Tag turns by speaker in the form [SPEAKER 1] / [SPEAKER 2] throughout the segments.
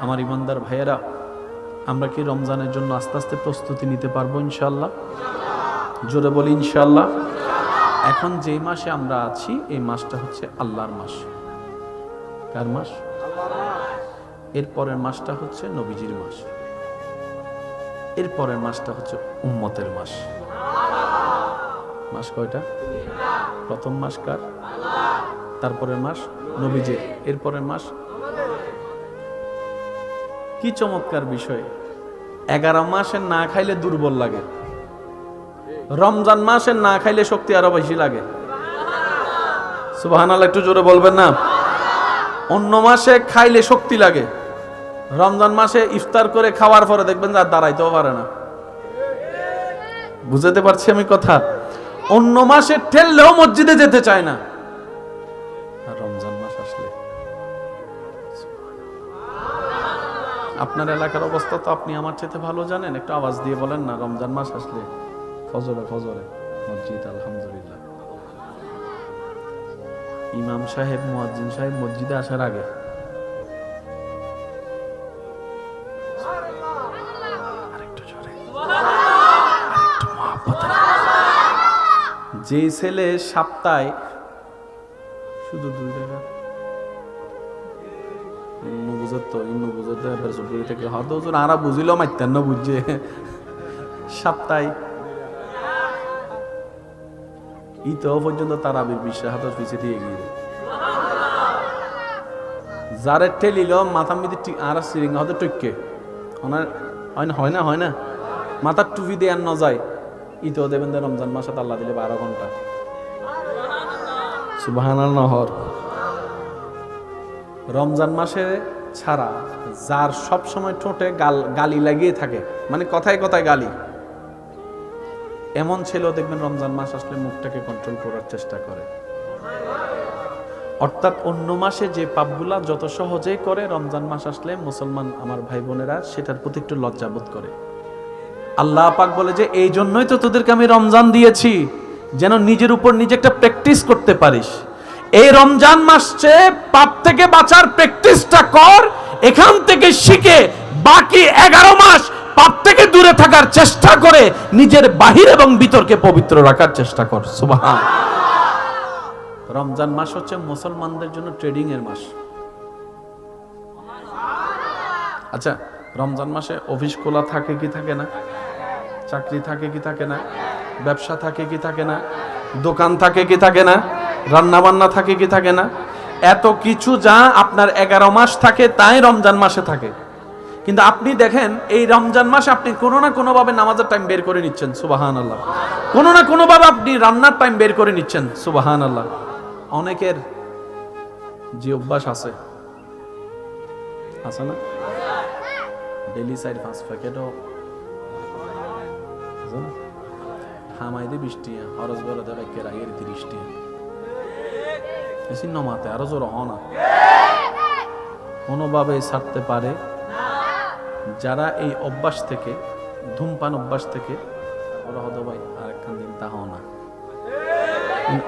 [SPEAKER 1] আমার ইমানদার ভাইয়েরা, আমরা কি রমজানের জন্য আস্তে আস্তে প্রস্তুতি নিতে পারবো ইনশাআল্লাহ? জোরে বলি ইনশাআল্লাহ। এখন যেই মাসে আমরা আছি এই মাসটা হচ্ছে আল্লাহর মাস। কার মাস? এর পরের মাসটা হচ্ছে নবীজির মাস, এর পরের মাসটা হচ্ছে উম্মতের মাস। মাস কয়টা? প্রথম মাস কার? তারপরের মাস নবীজির, এর পরের মাস। কি চমৎকার বিষয়! 11 মাসে না খাইলে দুর্বল লাগে, রমজান মাসে না খাইলে শক্তি আরো বেশি লাগে। সুবহানাল্লাহ, একটু জোরে বলবেন না? অন্য মাসে খাইলে শক্তি লাগে, রমজান মাসে ইফতার করে খাওয়ার পরে দেখবেন যে আর দাঁড়াইতেও পারে না। বুঝাতে পারছি আমি কথা? অন্য মাসে ঠেললেও মসজিদে যেতে চায় না, আর রমজান মাস আসলে আপনার এলাকার অবস্থা তো আপনি আমার চেয়ে ভালো জানেন। একটু আওয়াজ দিয়ে বলেন না, রমজান মাস আসলে ফজরে ফজরে মসজিদ আলহামদুলিল্লাহ। ইমাম সাহেব মুয়াজ্জিন সাহেব মসজিদে আসার আগে যে ছেলে সপ্তাহে শুধু 2 টাকা সপ্তাহে ইতেও পর্যন্ত তারাবির বিশ্বাস হাতের পিছিয়ে দিয়ে গিয়ে যারে ঠেলিল মাথা মিদি আর সিরিঙ্গা হতে টইকে হয় না মাথার টুপি দিয়ে আর ন যায়। ইতেও দেবেন রমজান মাসে আল্লাহ দিলে 12 ঘন্টা। সুবহানাল্লাহ। রমজান মাসে ছাড়া যার সব সময় ঠোঁটে গালি লাগিয়ে থাকে, মানে কথায় কথায় গালি, এমন ছেলেও দেখবেন রমজান মাস আসলে মুখটাকে কন্ট্রোল করার চেষ্টা করে। অর্থাৎ অন্য মাসে যে পাপগুলা যত সহজেই করে, রমজান মাস আসলে মুসলমান আমার ভাই বোনেরা সেটার প্রতি একটু লজ্জাবোধ করে। আল্লাহ পাক বলে যে এই জন্যই তো তোদেরকে আমি রমজান দিয়েছি, যেন নিজের উপর নিজে একটা প্র্যাকটিস করতে পারিস। এই রমজান মাসে পাপ থেকে বাঁচার প্র্যাকটিসটা কর, এখান থেকে শিখে বাকি 11 মাস পাপ থেকে দূরে থাকার চেষ্টা করে নিজের বাহির এবং ভিতরকে পবিত্র রাখার চেষ্টা কর। সুবহান। রমজান মাস হচ্ছে মুসলমানদের জন্য ট্রেডিং এর মাস। আচ্ছা, রমজান মাসে অফিস খোলা থাকে কি থাকে না? চাকরি থাকে কি থাকে না? ব্যবসা থাকে কি থাকে না? দোকান থাকে কি থাকে না? রান্না বান্না থাকে কি থাকে না? এত কিছু যা আপনার 11 মাস থাকে তাই রমজান মাসে থাকে। কিন্তু আপনি দেখেন এই রমজান মাসে আপনি কোনো না কোনো ভাবে নামাজের টাইম বের করে নিচ্ছেন। সুবহানাল্লাহ। কোনো না কোনো ভাবে আপনি রান্নার টাইম বের করে নিচ্ছেন। সুবহানাল্লাহ। অনেকের যে অভ্যাস আছে না, ডেইলি 4-5 প্যাকেটও হামাই দিয়ে 20 টাকা, খরচ বেরো দেয় কেরাইয়ের 30 টাকা, বেশি নমাতে আরো জোর হ না, কোনোভাবে ছাড়তে পারে। যারা এই অভ্যাস থেকে, ধূমপান অভ্যাস থেকে, ওরা হতো ভাই আরেকখান দিন তা হও না,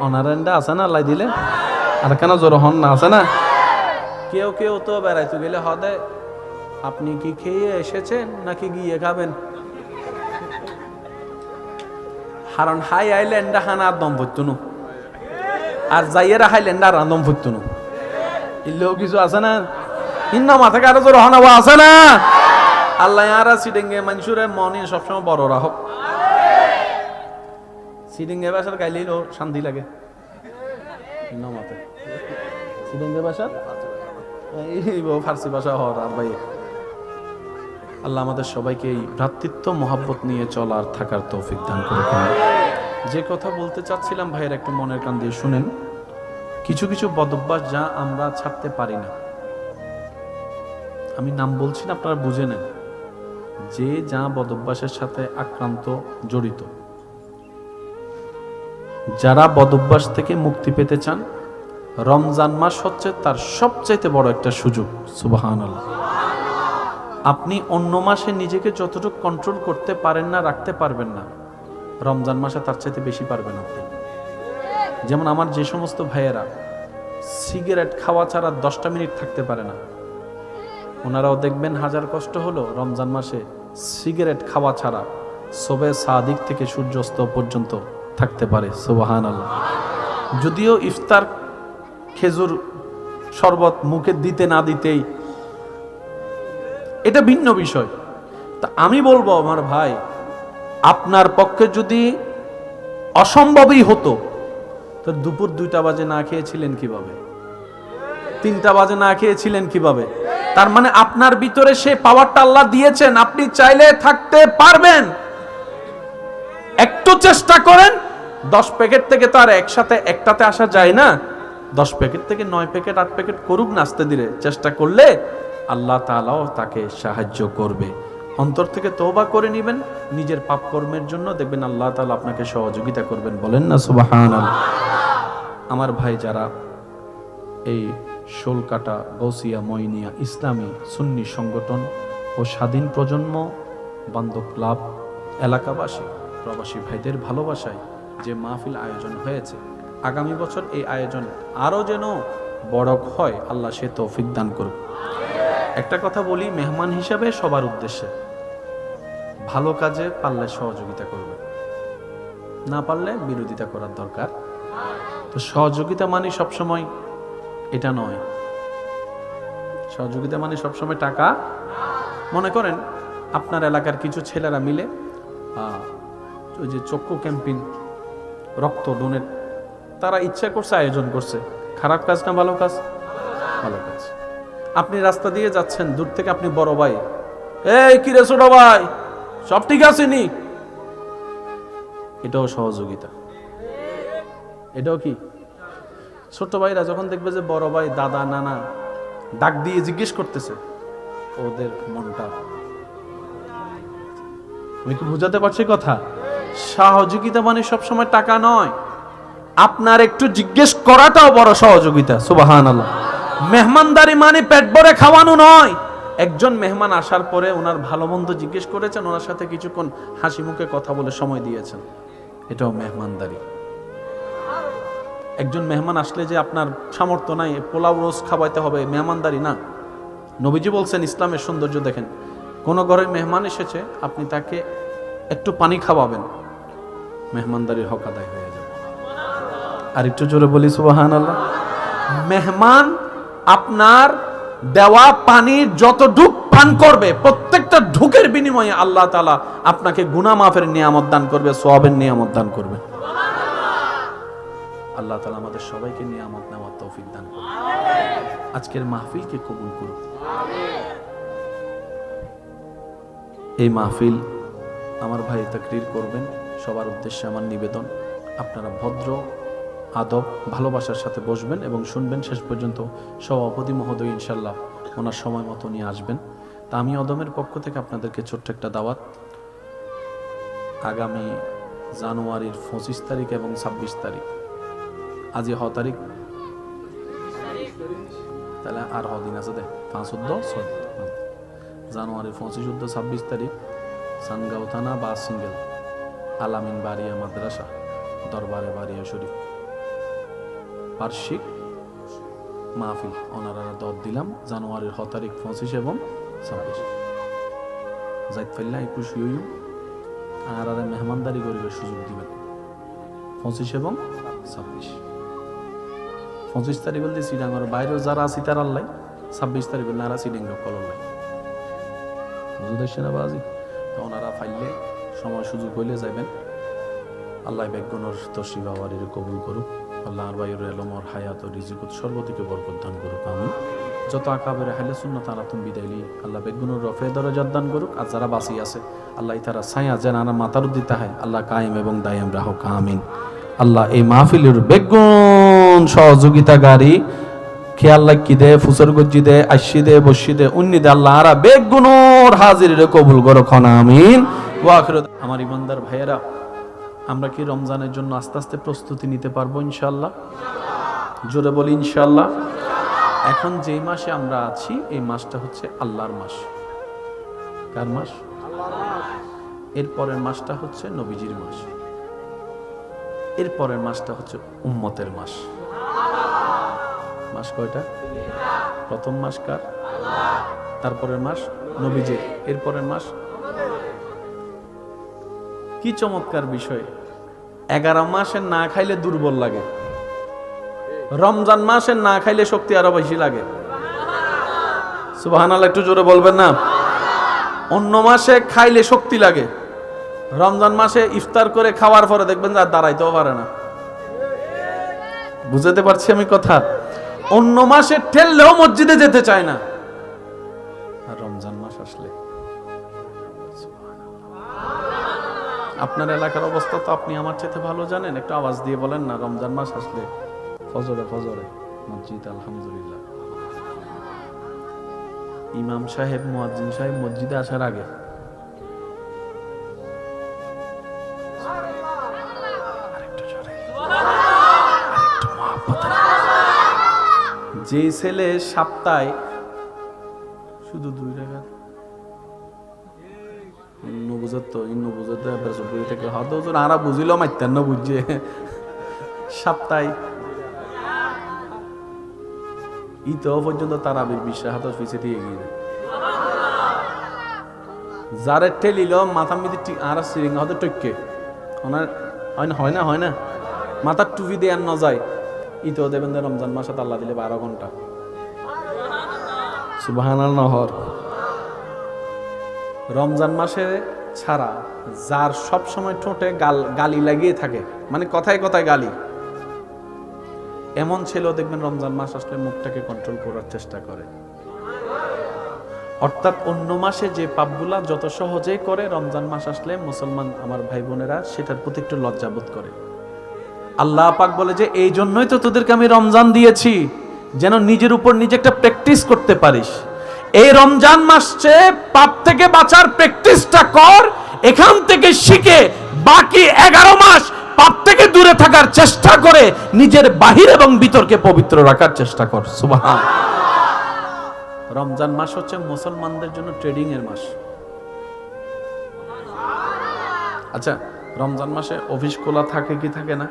[SPEAKER 1] অনারেন্ডা আছে না লাই দিলে আরেকখানা জোর হন না, আছে না? কেউ কেউ তো বেড়াইতে গেলে হদে আপনি কি খেয়ে এসেছেন নাকি গিয়ে খাবেন? হারণ হাই আইল্যান্ডা হানা আর দম ভরতুনু, আর যাইয়েরা হাইল্যান্ডা আর দম ভরতুনু, ইল্লেও কিছু আছে না? ইন্ন মাথা কারো জোর হনাবা আছে না? আল্লাহ আর সিডেঙ্গে মানুষের মনে সবসময় বড় রাখো। সিডেঙ্গে ভাষার গাইলেই শান্তি লাগে। ইন্ন মাথা সিডেঙ্গে ভাষার এই ফার্সি ভাষা হওয়ার আর ভাই, আল্লাহ আমাদের সবাইকে এই ভ্রাতৃত্ব মহাব্বত নিয়ে চলার থাকার তৌফিক দান করুন। যে কথা বলতে চাচ্ছিলাম ভাইয়ের একটু মনের কান দিয়ে শুনেন। কিছু কিছু বদভ্যাস যা আমরা ছাড়তে পারি না, আমি নাম বলছি না, আপনারা বুঝে নেন। যে যা বদভ্যাসের সাথে আক্রান্ত জড়িত, যারা বদভ্যাস থেকে মুক্তি পেতে চান, রমজান মাস হচ্ছে তার সবচাইতে বড় একটা সুযোগ। সুবহানাল্লাহ। আপনি অন্য মাসে নিজেকে যতটুকু কন্ট্রোল করতে পারেন না, রাখতে পারবেন না, রমজান মাসে তার চাইতে বেশি পারবেন আপনি। যেমন আমার যে সমস্ত ভাইয়েরা সিগারেট খাওয়া ছাড়া 10টা মিনিট থাকতে পারে না, ওনারাও দেখবেন হাজার কষ্ট হলো রমজান মাসে সিগারেট খাওয়া ছাড়া সবে সাদিক থেকে সূর্যাস্ত পর্যন্ত থাকতে পারে। সুবহানাল্লাহ। যদিও ইফতার খেজুর শরবত মুখে দিতে না দিতেই এটা ভিন্ন বিষয়। তা আমি বলবো আমার ভাই, আপনার পক্ষে যদি অসম্ভবই হতো তো দুপুর 2টা বাজে না খেয়েছিলেন কিভাবে? 3টা বাজে না খেয়েছিলেন কিভাবে? তার মানে আপনার ভিতরে সে পাওয়ারটা আল্লাহ দিয়েছেন, আপনি চাইলে থাকতে পারবেন। একটু চেষ্টা করেন। 10 প্যাকেট থেকে তো আর একসাথে একটাতে আসা যায় না। 10 প্যাকেট থেকে 9 প্যাকেট 8 প্যাকেট করুক না, আস্তে ধীরে চেষ্টা করলে আল্লাহ তাআলাও তাকে সাহায্য করবে। অন্তর থেকে তওবা করে নেবেন নিজের পাপ কর্মের জন্য, দেখবেন আল্লাহ তাআলা আপনাকে সহযোগিতা করবেন। বলেন না সুবহানাল্লাহ। আমার ভাই যারা এই শোলকাটা গৌসিয়া মইনিয়া ইসলামী সুন্নি সংগঠন ও স্বাধীন প্রজন্ম বান্ধব ক্লাব এলাকাবাসী প্রবাসী ভাইদের ভালোবাসায় যে মাহফিল আয়োজন হয়েছে, আগামী বছর এই আয়োজন আরো যেন বড় হয়, আল্লাহ সে তৌফিক দান করুক। একটা কথা বলি মেহমান হিসাবে সবার উদ্দেশ্যে, ভালো কাজে পারলে সহযোগিতা করবে, না পারলে বিরোধিতা করার দরকার। তো সহযোগিতা মানে সবসময় এটা নয়। সহযোগিতা মানে সবসময় টাকা। মনে করেন আপনার এলাকার কিছু ছেলেরা মিলে ওই যে চক্ষু ক্যাম্পেইন, রক্ত ডোনেট, তারা ইচ্ছা করছে আয়োজন করছে। খারাপ কাজ না ভালো কাজ? ভালো কাজ। আপনি রাস্তা দিয়ে যাচ্ছেন, দূর থেকে আপনি বড় ভাই, এই কি রে ছোট ভাই, সব ঠিক আছে নি? এটাও সহযোগিতা। এটাও কি? ছোট ভাইরা যখন দেখবে যে বড় ভাই দাদা নানা ডাক দিয়ে জিজ্ঞেস করতেছে, ওদের মনটা, আমি কি বুঝাতে পারছি কথা? সহযোগিতা মানে সবসময় টাকা নয়, আপনার একটু জিজ্ঞেস করাটাও বড় সহযোগিতা। সুবহানাল্লাহ। মেহমানদারি মানে পেট ভরে খাওয়ানো নয়। একজন মেহমান আসার পরে ওনার ভালো মন্দ জিজ্ঞেস করেছেন, ওনার সাথে কিছুক্ষণ হাসি মুখে কথা বলে সময় দিয়েছেন, এটাও মেহমানদারি। একজন মেহমান আসলে যে আপনার সামর্থ্য নাই পোলাও রোজ খাওয়াইতে হবে, মেহমানদারি না। নবীজি বলছেন, ইসলামের সৌন্দর্য দেখেন, কোন ঘরে মেহমান এসেছে আপনি তাকে একটু পানি খাওয়াবেন, মেহমানদারির হক আদায় হয়ে যাবে। আর একটু জোরে বলি সুবহানাল্লাহ। মেহমান আপনার দেওয়া পানির যত ঢুক পান করবে, প্রত্যেকটা ঢুকের বিনিময়ে আল্লাহ তাআলা আপনাকে গুনাহ মাফের নিয়ামত দান করবে, সওয়াবের নিয়ামত দান করবে। আল্লাহ তাআলা আমাদের সবাইকে নিয়ামত নেওয়ার তৌফিক দান করুন। আজকের মাহফিলকে কবুল করুন। এই মাহফিল আমার ভাই তাকরীর করবেন, সবার উদ্দেশ্যে আমার নিবেদন, আপনারা ভদ্র আদব ভালোবাসার সাথে বসবেন এবং শুনবেন শেষ পর্যন্ত। সভাপতি মহোদয় ইনশাল্লাহ ওনার সময় মতো নিয়ে আসবেন। তা আমি অদমের পক্ষ থেকে আপনাদেরকে ছোট্ট একটা দাওয়াত, আগামী জানুয়ারির 25 তারিখ এবং 26 তারিখ, আজ 6 তারিখ, তাহলে আর দিন আছে, 5-14 জানুয়ারি 25-26 তারিখ সানগাঁও থানা বা সিঙ্গেল আলামিন বাড়িয়া মাদ্রাসা দরবারে বাড়িয়া শরীফ বার্ষিক মাহফিল ওনারা দর দিলাম জানুয়ারির 6 তারিখ 25 এবং 26 যাইত ফেললা 21 ইউ আর মেহমানদারি করিবার সুযোগ দিবেন 25 এবং 26। 25 তারিখ বলতে সিডাঙ্গর বাইরেও যারা আছে তার আল্লাহ, 26 তারিখ নারা সিডাঙ্গ কলল্লাই বুঝতে না বাজি। তো ওনারা ফাইলে সময় সুযোগ হইলে যাবেন। আল্লাহ বেগুনোর তসি বাবারির কবুল করুক। আল্লাহ আর বাইর এলমর হায়াত ও রিজিকুত সর্বদিকে বরকত দান করুক। আমি যত আকাবের হাইলে সুন্নাত আলা তুমি বিদাইলি আল্লাহ বেগুনোর রফে দরজাত দান করুক। আর যারা বাঁচি আছে আল্লাহ তারা ছায়া যেন আনা মাতার দিতে হয় আল্লাহ কায়েম এবং দায়েম রাহক। আমিন। আল্লাহ এই মাহফিলের বেগুন সহযোগিতাকারী খেয়াল রাখি দে, ফুসর গজ্জি দে, আশি দে, বসি দে, উন্নি দে, আল্লাহ আরা বেগুনোর হাজির কবুল করো খন। আমিন। আমার ইমানদার ভাইয়েরা, আমরা কি রমজানের জন্য আস্তে আস্তে প্রস্তুতি নিতে পারবো ইনশাল্লাহ? জোরে বলি ইনশাল্লাহ। এখন যেই মাসে আমরা আছি এই মাসটা হচ্ছে আল্লাহর মাস। কার মাস? এরপরের মাসটা হচ্ছে নবীজির মাস, এরপরের মাসটা হচ্ছে উম্মতের মাস। মাস কয়টা? প্রথম মাস কার? তারপরের মাস নবীজের, এরপরের মাস। কি চমৎকার বিষয়! 11 মাসে না খাইলে দুর্বল লাগে, রমজান মাসে না খাইলে শক্তি আরো বেশি লাগে। সুবহানাল্লাহ, একটু জোরে বলবেন না? অন্য মাসে খাইলে শক্তি লাগে, রমজান মাসে ইফতার করে খাওয়ার পরে দেখবেন আর দাঁড়াইতেও পারে না। বুঝাতে পারছি আমি কথা? অন্য মাসে ঠেললেও মসজিদে যেতে চায় না, আর রমজান মাস আসলে আপনার এলাকার অবস্থা তো আপনি আমার চাইতে ভালো জানেন। একটু আওয়াজ দিয়ে বলেন না, রমজান মাস আসলে ফজরে ফজরে মসজিদ আলহামদুলিল্লাহ। ইমাম সাহেব মুয়াজ্জিন সাহেব মসজিদে আসার আগে যে ছেলে সপ্তাহে শুধু 2 টাকা সপ্তাহে ইতো পর্যন্ত তারাবির বিশ্বাস হাত পিছিয়ে দিয়ে গিয়ে যারে ঠেলিল মাথা মিদি আর সিরিঙ্গা হতে টইকে হয় না মাথার টুপি দিয়ে আর ন যায়। ইতো দেবেন রমজান মাসে আল্লাহ দিলে 12 ঘন্টা। সুবহানাল্লাহ। রমজান মাসে ছাড়া যার সব সময় ঠোঁটে গালি লাগিয়ে থাকে, মানে কথায় কথায় গালি, এমন ছেলেও দেখবেন রমজান মাস আসলে মুখটাকে কন্ট্রোল করার চেষ্টা করে। অর্থাৎ অন্য মাসে যে পাপগুলা যত সহজেই করে, রমজান মাস আসলে মুসলমান আমার ভাই বোনেরা সেটার প্রতি একটু লজ্জাবোধ করে। আল্লাহ পাক বলে যে এই জন্যই তো তোদেরকে আমি রমজান দিয়েছি, যেন নিজের উপর নিজে একটা প্র্যাকটিস করতে পারিস। এই রমজান মাসে পাপ থেকে বাঁচার প্র্যাকটিসটা কর, এখান থেকে শিখে বাকি 11 মাস পাপ থেকে দূরে থাকার চেষ্টা করে নিজের বাহির এবং ভিতরকে পবিত্র রাখার চেষ্টা কর। সুবহান। রমজান মাস হচ্ছে মুসলমানদের জন্য ট্রেডিং এর মাস। আচ্ছা, রমজান মাসে অফিস খোলা থাকে কি থাকে না?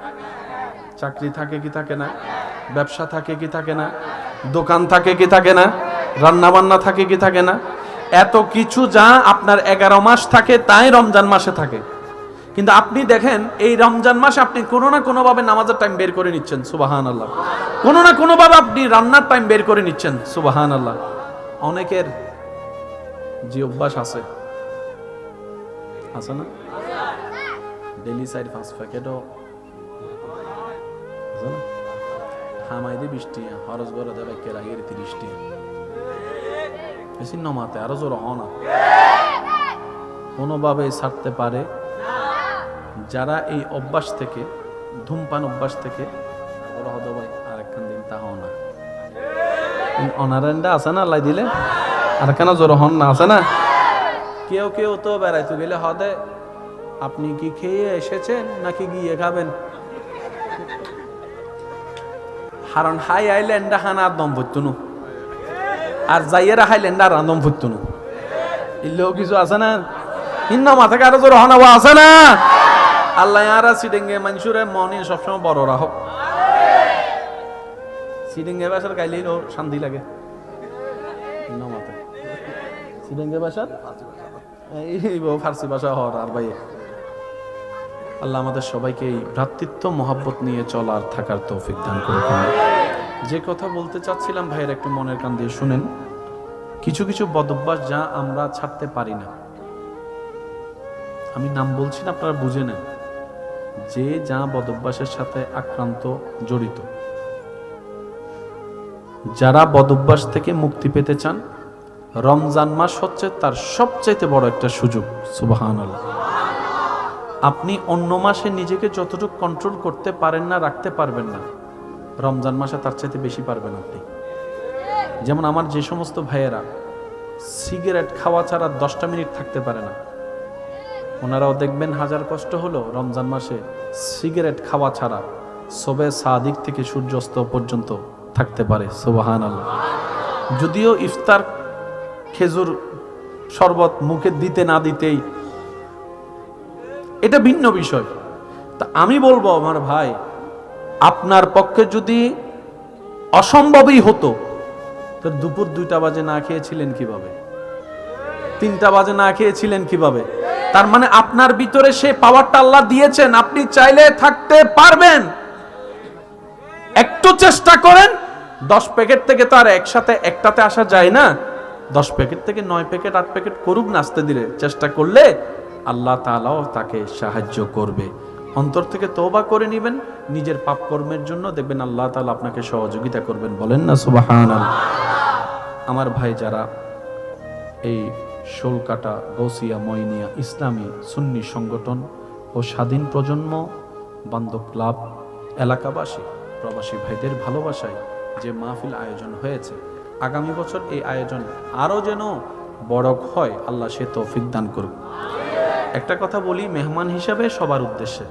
[SPEAKER 1] চাকরি থাকে কি থাকে না? ব্যবসা থাকে কি থাকে না? দোকান থাকে কি থাকে না? রান্না বান্না থাকে কি থাকে না? এত কিছু যা আপনার 11 মাস থাকে তাই রমজান মাসে থাকে। কিন্তু আপনি দেখেন এই রমজান মাসে আপনি কোনো না কোনো ভাবে নামাজের টাইম বের করে নিচ্ছেন। সুবহানাল্লাহ। কোনো না কোনো ভাবে আপনি রান্নার টাইম বের করে নিচ্ছেন। সুবহানাল্লাহ। অনেকের যে অভ্যাস আছে না, ডেইলি 4-5 প্যাকেটও হামাই দিয়ে 20 টাকা, খরচ করে দেবে কেরাগের 30 টাকা, বেশি নমাতে আরো জোর হন না, কোনোভাবে ছাড়তে পারে। যারা এই অভ্যাস থেকে, ধূমপান অভ্যাস থেকে বড় হতো ভাই আরেকখান দিন তা হও না, অনারেন্ডা আছে না আল্লাহ দিলে আরেকখানা জোর হন না, আছে না? কেউ তো বেড়াইতে গেলে হদে আপনি কি খেয়ে এসেছেন নাকি গিয়ে খাবেন? হারণ হাই আইল্যান্ডা হানা আর দম ভরতুনু, আর যাইয়েরা হাইল্যান্ডা আর দম ভরতুনু, এলেও কিছু আছে না? হিন্না মাথাকে আরো জোর হন আছে না? আল্লাহ আর সিডেঙ্গে মানুষের মনে সবসময় বড় রাখো। সিডেঙ্গে ভাষার গাইলেই শান্তি লাগে। সিডেঙ্গে ভাষার এই ফার্সি ভাষা হর আর ভাই। আল্লাহ আমাদের সবাইকে এই ভ্রাতৃত্ব মহব্বত নিয়ে চলার থাকার তৌফিক দান করুন। যে কথা বলতে চাচ্ছিলাম ভাইয়ের একটু মনের কান দিয়ে শুনেন। কিছু কিছু বদভ্যাস যা আমরা ছাড়তে পারি না, আমি নাম বলছি না, আপনারা বুঝে নেন যে যা বদভ্যাসের সাথে আক্রান্ত জড়িত। যারা বদভ্যাস থেকে মুক্তি পেতে চান, রমজান মাস হচ্ছে তার সবচাইতে বড় একটা সুযোগ। সুবহানাল্লাহ। আপনি অন্য মাসে নিজেকে যতটুকু কন্ট্রোল করতে পারেন না, রাখতে পারবেন না, রমজান মাসে তার চাইতে বেশি পারবেন আপনি। যেমন আমার যে সমস্ত ভাইয়েরা সিগারেট খাওয়া ছাড়া 10টা মিনিট থাকতে পারে না, ওনারাও দেখবেন হাজার কষ্ট হলো রমজান মাসে সিগারেট খাওয়া ছাড়া সবে সাদিক থেকে সূর্যাস্ত পর্যন্ত থাকতে পারে। সুবহানাল্লাহ। যদিও ইফতার খেজুর শরবত মুখে দিতে না দিতেই এটা ভিন্ন বিষয়। তা আমি বলবো আমার ভাই, আপনার পক্ষে যদি অসম্ভবই হতো তো দুপুর 2টা বাজে না খেয়েছিলেন কিভাবে? 3টা বাজে না খেয়েছিলেন কিভাবে? তার মানে আপনার ভিতরে সেই পাওয়ারটা আল্লাহ দিয়েছেন, আপনি চাইলে থাকতে পারবেন। একটু চেষ্টা করেন। 10 প্যাকেট থেকে তো আর একসাথে একটাতে আসা যায় না। 10 প্যাকেট থেকে 9 প্যাকেট 8 প্যাকেট করুক না, আস্তে ধীরে চেষ্টা করলে আল্লাহ তাআলাও তাকে সাহায্য করবে। অন্তর থেকে তওবা করে নেবেন নিজের পাপ কর্মের জন্য, দেখবেন আল্লাহ তাআলা আপনাকে সহযোগিতা করবেন। বলেন না সুবহানাল্লাহ। আমার ভাই যারা এই শোলকাটা গৌসিয়া মইনিয়া ইসলামী সুন্নি সংগঠন ও স্বাধীন প্রজন্ম বান্ধব ক্লাব এলাকাবাসী প্রবাসী ভাইদের ভালোবাসায় যে মাহফিল আয়োজন হয়েছে, আগামী বছর এই আয়োজন আরও যেন বড় হয়, আল্লাহ সে তৌফিক দান করুক। একটা কথা বলি মেহমান হিসাবে সবার উদ্দেশ্যে,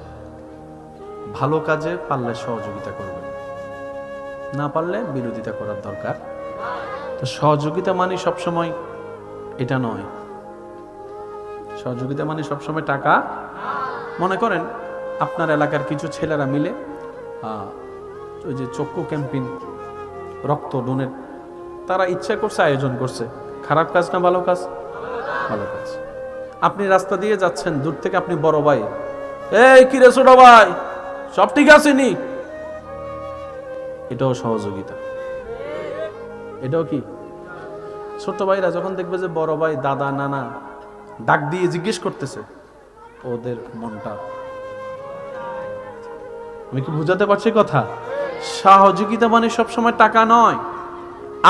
[SPEAKER 1] ভালো কাজে পারলে সহযোগিতা করবেন, না পারলে বিরোধিতা করার দরকার। তো সহযোগিতা মানে সবসময় এটা নয়। সহযোগিতা মানে সবসময় টাকা। মনে করেন আপনার এলাকার কিছু ছেলেরা মিলে ওই যে চক্ষু ক্যাম্পেইন, রক্ত ডোনেট, তারা ইচ্ছা করছে আয়োজন করছে। খারাপ কাজ না ভালো কাজ? ভালো কাজ। আপনি রাস্তা দিয়ে যাচ্ছেন, দূর থেকে আপনি বড় ভাই, এই কি রে ছোট ভাই, সব ঠিক আছে নি? এটাও সহযোগিতা। এটাও কি? ছোট ভাইরা যখন দেখবে যে বড় ভাই দাদা নানা ডাক দিয়ে জিজ্ঞেস করতেছে, ওদের মনটা, আমি কি বুঝাতে পারছি কথা? সহযোগিতা মানে সবসময় টাকা নয়,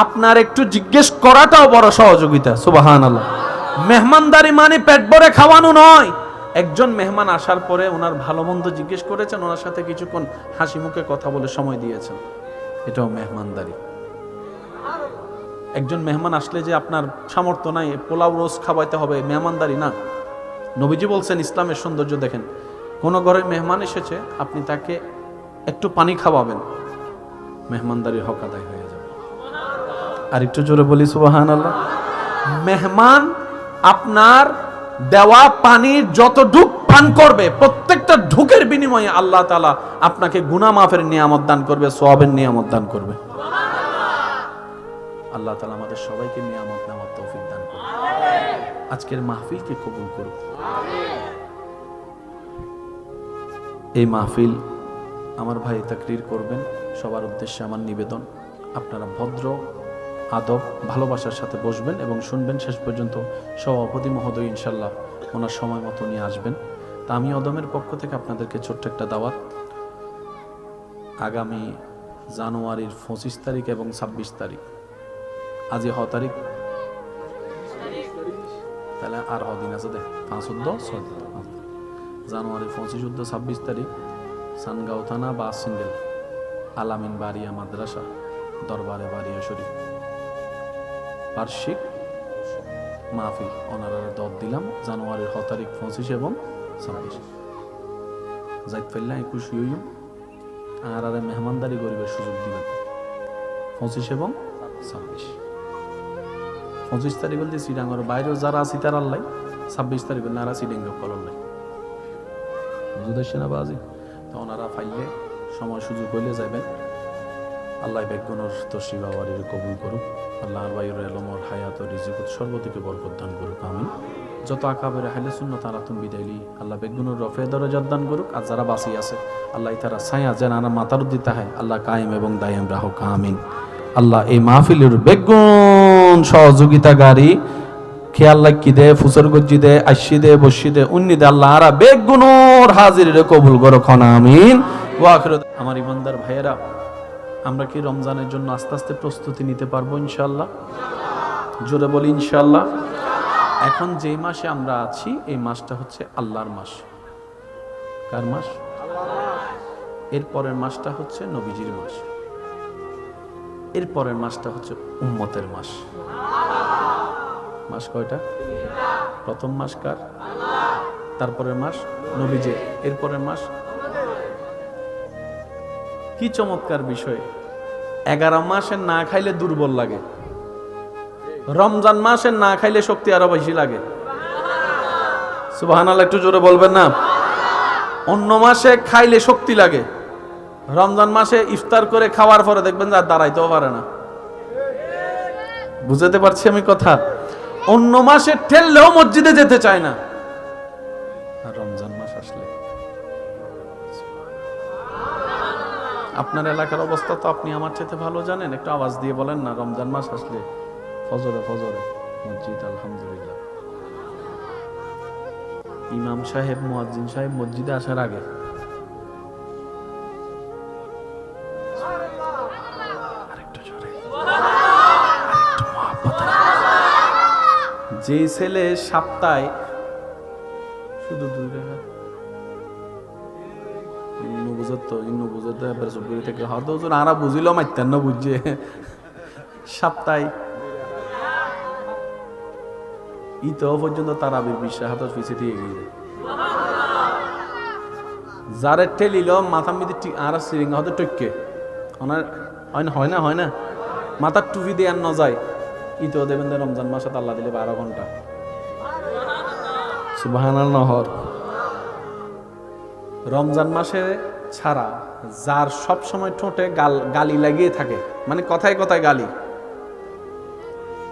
[SPEAKER 1] আপনার একটু জিজ্ঞেস করাটাও বড় সহযোগিতা। সুবহানাল্লাহ। মেহমানদারি মানে পেট ভরে খাওয়ানো নয়। একজন মেহমান আসার পরে ওনার ভালো মন্দ জিজ্ঞেস করেছেন, ওনার সাথে কিছুক্ষণ হাসি মুখে কথা বলে সময় দিয়েছেন, এটাও মেহমানদারি। একজন মেহমান আসলে যে আপনার সামর্থ্য নাই পোলাও রোজ খাওয়াইতে হবে, মেহমানদারি না। নবীজি বলছেন ইসলামের সৌন্দর্য দেখেন, কোন ঘরে মেহমান এসেছে আপনি তাকে একটু পানি খাওয়াবেন, মেহমানদারির হক আদায় হয়ে যাবে। আর একটু জোরে বলি সুবহানাল্লাহ। মেহমান আপনার দেওয়া পানির যত ঢুক পান করবে, প্রত্যেকটা ঢুকের বিনিময়ে আল্লাহ তাআলা আপনাকে গুনাহ মাফের নিয়ামত দান করবে, সওয়াবের নিয়ামত দান করবে। আল্লাহ তাআলা আমাদের সবাইকে নিয়ামত নেওয়ার তৌফিক দান করুন। আজকের মাহফিলকে কবুল করুন। এই মাহফিল আমার ভাই তাকরীর করবেন, সবার উদ্দেশ্যে আমার নিবেদন, আপনারা ভদ্র আদব ভালোবাসার সাথে বসবেন এবং শুনবেন শেষ পর্যন্ত। সভাপতি মহোদয় ইনশাল্লাহ ওনার সময় মতো নিয়ে আসবেন। তা আমি অদমের পক্ষ থেকে আপনাদেরকে ছোট্ট একটা দাওয়াত, আগামী জানুয়ারির 25 তারিখ এবং 26 তারিখ, আজই হ তারিখ, তাহলে আর দিন আছে, 5-10 জানুয়ারি 25-26 তারিখ সানগাঁও থানা বা সিঙ্গেল আলামিন বাড়িয়া মাদ্রাসা দরবারে বাড়িয়া শরীফ বার্ষিক মাহফিল ওনারা দর দিলাম জানুয়ারির 6 তারিখ 25 এবং 26 যাইত ফেললাম 21 হইম আর মেহমানদারি গরিবের সুযোগ দিবেন 25 এবং 26। 25 তারিখ বলতে শ্রীডাঙ্গর বাইরেও যারা আছে তার আল্লাহ, 26 তারিখ নারা শ্রীডাঙ্গ কলল্লাই বুঝতে না বাজি। তো ওনারা ফাইলে সময় সুযোগ হইলে যাবেন। আল্লাহ বেগুনোর তসি বাবারির কবুল করুক। আল্লাহর বাইরের এলমর হায়াত ও রিজিকুত সর্বদিকে বরকত দান করুক, আমিন। যত আকাবের হাইলে সুন্নাত তারা তুমি বিদাইলি আল্লাহ বেগুনোর রফে দরজাত দান করুক। আর যারা বাঁচি আছে আল্লাহ তারা ছায়া যেন মাতার উদ্দিতে হয় আল্লাহ কায়েম এবং দায়েম রাহুক, আমিন। আল্লাহ এই মাহফিলের বেগুন সহযোগিতাকারী খেয়াল রাখি দে, ফুসর গজ্জি দে, আশি দে, বসি দে, উন্নি দে, আল্লাহ আরা বেগুনোর হাজির কবুল করো, আমিন। আমার ইমানদার ভাইয়েরা, আমরা কি রমজানের জন্য আস্তে আস্তে প্রস্তুতি নিতে পারবো ইনশাল্লাহ? জোরে বলি ইনশাল্লাহ। এখন যেই মাসে আমরা আছি এই মাসটা হচ্ছে আল্লাহর মাস। কার মাস? এরপরের মাসটা হচ্ছে নবীজির মাস, এরপরের মাসটা হচ্ছে উম্মতের মাস। মাস কয়টা? প্রথম মাস কার? তারপরের মাস নবীজি, এরপরের মাস। কি চমৎকার বিষয়, 11 মাসে না খাইলে দুর্বল লাগে, রমজান মাসে না খাইলে শক্তি আরো বেশি লাগে। সুবহানাল্লাহ, একটু জোরে বলবেন না? অন্য মাসে খাইলে শক্তি লাগে, রমজান মাসে ইফতার করে খাওয়ার পরে দেখবেন যে আর দাঁড়াইতেও পারে না। বুঝাতে পারছি আমি কথা? অন্য মাসে ঠেললেও মসজিদে যেতে চায় না, আর রমজান মাস আসলে আপনার এলাকার অবস্থা তো আপনি আমার চাইতে ভালো জানেন। একটু আওয়াজ দিয়ে বলেন না, রমজান মাস আসলে ফজরে ফজরে মসজিদ আলহামদুলিল্লাহ। ইমাম সাহেব মুয়াজ্জিন সাহেব মসজিদে আসার আগে যে ছেলে সপ্তাহে শুধু 2 টাকা সপ্তাহে পর্যন্ত তারাবির বিশ্বাস হাত পিছিয়ে দিয়ে গিয়ে যারে ঠেলিল মাথা মিদি আর সিরিঙ্গা হতে টইকে হয় না মাথার টুপি দিয়ে আর ন যায় ইতেও দেবেন রমজান মাসে আল্লাহ দিলে 12 ঘন্টা সুবহানাল্লাহ। রমজান মাসে ছাড়া যার সব সময় ঠোঁটে গালি লাগিয়ে থাকে, মানে কথায় কথায় গালি,